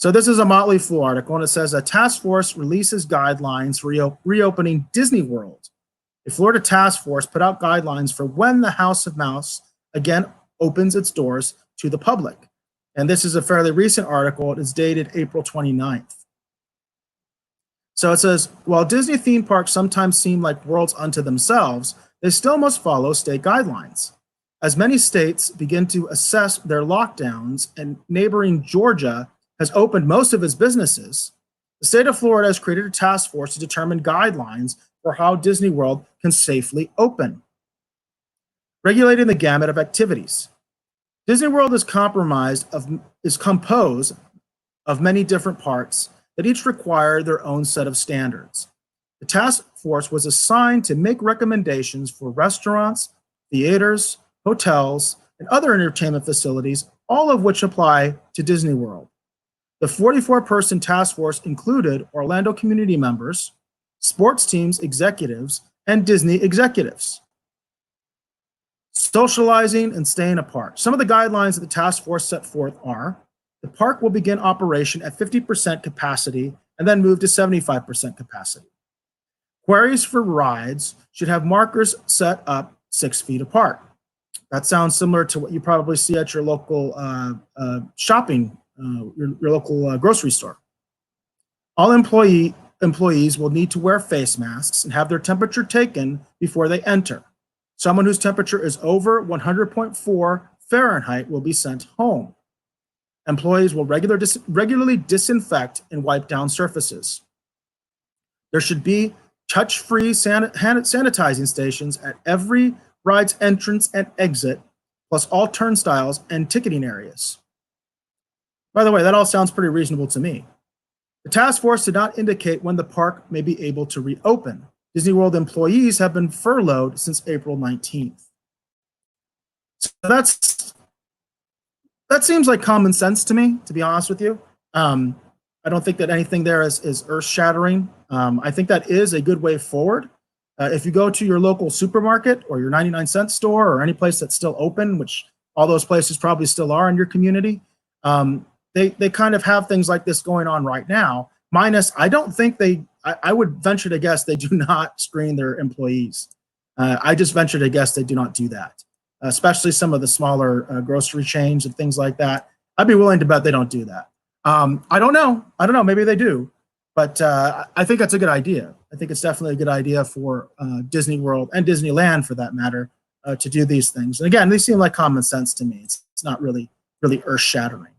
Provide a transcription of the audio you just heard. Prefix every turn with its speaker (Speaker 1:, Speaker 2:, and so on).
Speaker 1: So this is a Motley Fool article, and it says a task force releases guidelines for reopening Disney World. A Florida task force put out guidelines for when the House of Mouse again opens its doors to the public. And this is a fairly recent article. It is dated April 29th. So it says, while Disney theme parks sometimes seem like worlds unto themselves, they still must follow state guidelines. As many states begin to assess their lockdowns and neighboring Georgia has opened most of its businesses, the state of Florida has created a task force to determine guidelines for how Disney World can safely open. Regulating the gamut of activities. Disney World is composed of many different parts that each require their own set of standards. The task force was assigned to make recommendations for restaurants, theaters, hotels, and other entertainment facilities, all of which apply to Disney World. The 44-person task force included Orlando community members, sports teams executives, and Disney executives. Socializing and staying apart. Some of the guidelines that the task force set forth are: the park will begin operation at 50% capacity and then move to 75% capacity. Queries for rides should have markers set up 6 feet apart. That sounds similar to what you probably see at your local shopping, your local grocery store. All employees will need to wear face masks and have their temperature taken before they enter. Someone whose temperature is over 100.4 Fahrenheit will be sent home. Employees will regularly disinfect and wipe down surfaces. There should be touch-free sanitizing stations at every ride's entrance and exit, plus all turnstiles and ticketing areas. By the way, that all sounds pretty reasonable to me. The task force did not indicate when the park may be able to reopen. Disney World employees have been furloughed since April 19th. So that seems like common sense to me, to be honest with you. I don't think that anything there is earth-shattering. I think that is a good way forward. If you go to your local supermarket or your 99-cent store or any place that's still open, which all those places probably still are in your community, they kind of have things like this going on right now. Minus, I don't think I would venture to guess they do not screen their employees. I just venture to guess they do not do that, especially some of the smaller grocery chains and things like that. I'd be willing to bet they don't do that. I don't know. Maybe they do. But I think that's a good idea. I think it's definitely a good idea for Disney World and Disneyland, for that matter, to do these things. And again, they seem like common sense to me. It's not really earth-shattering.